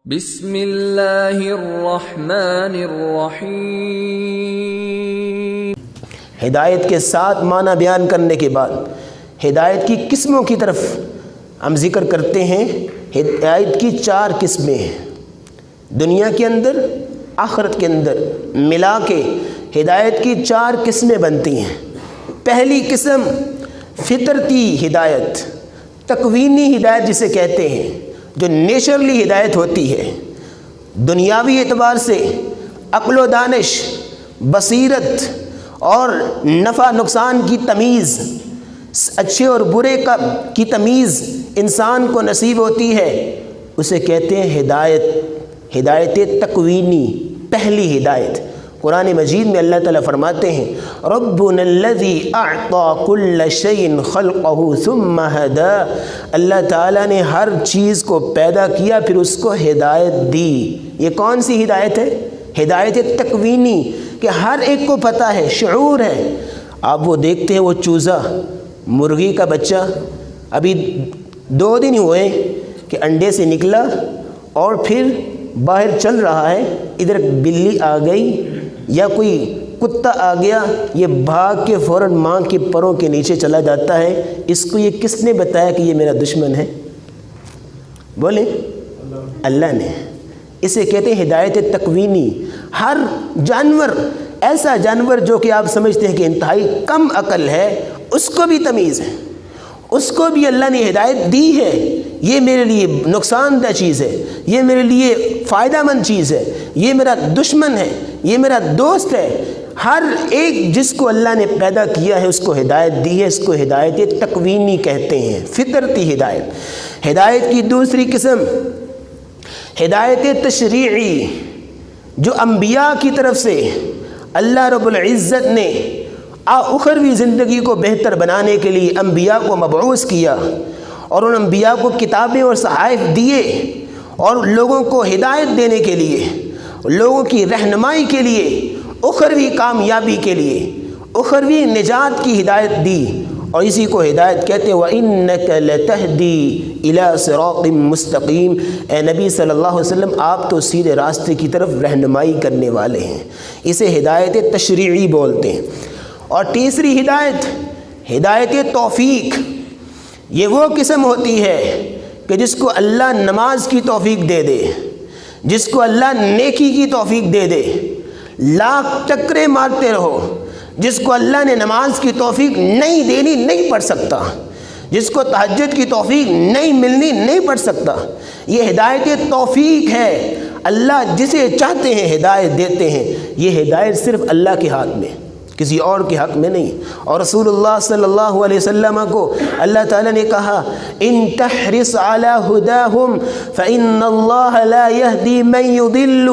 بسم اللہ الرحمن الرحیم۔ ہدایت کے 7 معنی بیان کرنے کے بعد ہدایت کی قسموں کی طرف ہم ذکر کرتے ہیں۔ ہدایت کی 4 قسمیں ہیں، دنیا کے اندر آخرت کے اندر ملا کے ہدایت کی 4 قسمیں بنتی ہیں۔ پہلی قسم فطرتی ہدایت، تکوینی ہدایت جسے کہتے ہیں، جو نیچرلی ہدایت ہوتی ہے، دنیاوی اعتبار سے عقل و دانش، بصیرت اور نفع نقصان کی تمیز، اچھے اور برے کی تمیز انسان کو نصیب ہوتی ہے، اسے کہتے ہیں ہدایت، ہدایت تکوینی، پہلی ہدایت۔ قرآن مجید میں اللہ تعالیٰ فرماتے ہیں ربنا الذی اعطى كل شیء خلقہ ثم ہدی، اللہ تعالیٰ نے ہر چیز کو پیدا کیا پھر اس کو ہدایت دی۔ یہ کون سی ہدایت ہے؟ ہدایت تکوینی، کہ ہر ایک کو پتہ ہے، شعور ہے۔ آپ وہ دیکھتے ہیں وہ چوزا، مرغی کا بچہ، ابھی 2 دن ہوئے کہ انڈے سے نکلا اور پھر باہر چل رہا ہے، ادھر بلی آ گئی یا کوئی کتا آ گیا، یہ بھاگ کے فوراً ماں کے پروں کے نیچے چلا جاتا ہے۔ اس کو یہ کس نے بتایا کہ یہ میرا دشمن ہے؟ بولیں، اللہ نے۔ اسے کہتے ہیں ہدایت تکوینی۔ ہر جانور، ایسا جانور جو کہ آپ سمجھتے ہیں کہ انتہائی کم عقل ہے، اس کو بھی تمیز ہے، اس کو بھی اللہ نے ہدایت دی ہے، یہ میرے لیے نقصان دہ چیز ہے، یہ میرے لیے فائدہ مند چیز ہے، یہ میرا دشمن ہے، یہ میرا دوست ہے۔ ہر ایک جس کو اللہ نے پیدا کیا ہے اس کو ہدایت دی ہے، اس کو ہدایت تکوینی کہتے ہیں، فطرتی ہدایت۔ ہدایت کی دوسری قسم ہدایت تشریعی، جو انبیاء کی طرف سے اللہ رب العزت نے اخروی زندگی کو بہتر بنانے کے لیے انبیاء کو مبعوث کیا، اور ان انبیاء کو کتابیں اور صحائف دیے، اور لوگوں کو ہدایت دینے کے لیے، لوگوں کی رہنمائی کے لیے، اخروی کامیابی کے لیے، اخروی نجات کی ہدایت دی، اور اسی کو ہدایت کہتے ہیں وَإِنَّكَ لَتَهْدِي إِلَى صِرَاطٍ مُسْتَقِيمٍ۔ اے نبی صلی اللہ علیہ وسلم، آپ تو سیدھے راستے کی طرف رہنمائی کرنے والے ہیں۔ اسے ہدایت تشریعی بولتے ہیں۔ اور تیسری ہدایت، ہدایت توفیق، یہ وہ قسم ہوتی ہے کہ جس کو اللہ نماز کی توفیق دے دے، جس کو اللہ نیکی کی توفیق دے دے، لاکھ چکریں مارتے رہو، جس کو اللہ نے نماز کی توفیق نہیں دینی نہیں پڑھ سکتا، جس کو تہجد کی توفیق نہیں ملنی نہیں پڑھ سکتا۔ یہ ہدایت توفیق ہے، اللہ جسے چاہتے ہیں ہدایت دیتے ہیں۔ یہ ہدایت صرف اللہ کے ہاتھ میں، کسی اور کے حق میں نہیں۔ اور رسول اللہ صلی اللہ علیہ وسلم کو اللہ تعالیٰ نے کہا ان تحرص علی ہداہم فإن اللہ لا یہدی من یضل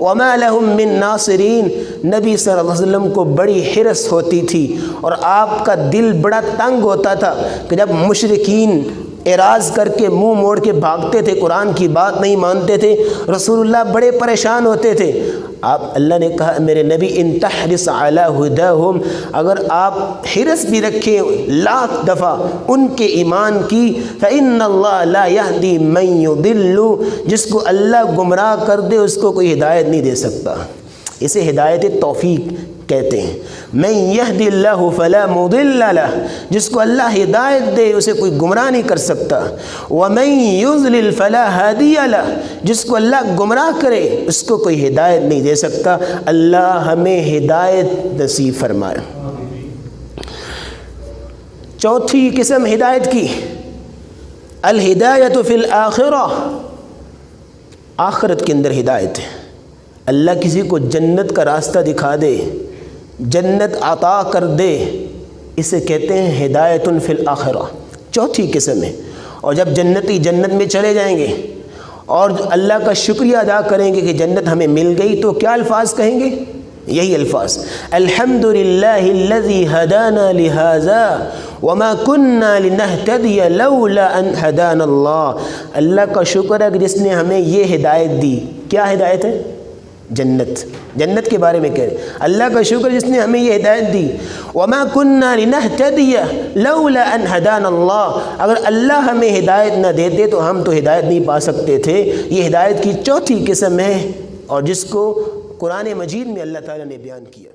وما لهم من ناصرین۔ نبی صلی اللہ علیہ وسلم کو بڑی حرص ہوتی تھی اور آپ کا دل بڑا تنگ ہوتا تھا کہ جب مشرکین اعراض کر کے منہ موڑ کے بھاگتے تھے، قرآن کی بات نہیں مانتے تھے، رسول اللہ بڑے پریشان ہوتے تھے۔ اللہ نے کہا میرے نبی ان تحرص علی ہداہم، اگر آپ حرص بھی رکھیں لاکھ دفعہ ان کے ایمان کی، فإن اللہ لا یہدی من یضل، جس کو اللہ گمراہ کر دے اس کو کوئی ہدایت نہیں دے سکتا۔ اسے ہدایت توفیق کہتے ہیں۔ من یہدی اللہ فلا مضل لہ، جس کو اللہ ہدایت دے اسے کوئی گمراہ نہیں کر سکتا۔ ومن یضلل فلا ہادی لہ، جس کو اللہ گمراہ کرے اس کو کوئی ہدایت نہیں دے سکتا۔ اللہ ہمیں ہدایت نصیب فرمائے۔ چوتھی قسم ہدایت کی الہدایت فی الاخرہ، آخرت کے اندر ہدایت ہے۔ اللہ کسی کو جنت کا راستہ دکھا دے، جنت عطا کر دے، اسے کہتے ہیں ہدایت فی الاخرہ، چوتھی قسم ہے۔ اور جب جنتی جنت میں چلے جائیں گے اور اللہ کا شکریہ ادا کریں گے کہ جنت ہمیں مل گئی، تو کیا الفاظ کہیں گے؟ یہی الفاظ الحمدللہ الذی ہدانا لہذا وما كنا لنہتدی لولا ان ہدانا اللہ۔ اللہ کا شکر ہے کہ جس نے ہمیں یہ ہدایت دی۔ کیا ہدایت ہے؟ جنت کے بارے میں کہہ رہے ہیں اللہ کا شکر جس نے ہمیں یہ ہدایت دی. وَمَا كُنَّا لِنَهْتَدِيَ لَوْلَا أَنْ هَدَانَ اللَّهُ، اگر اللہ ہمیں ہدایت نہ دیتے تو ہم تو ہدایت نہیں پا سکتے تھے. یہ ہدایت کی چوتھی قسم ہے اور جس کو قرآن مجید میں اللہ تعالیٰ نے بیان کیا.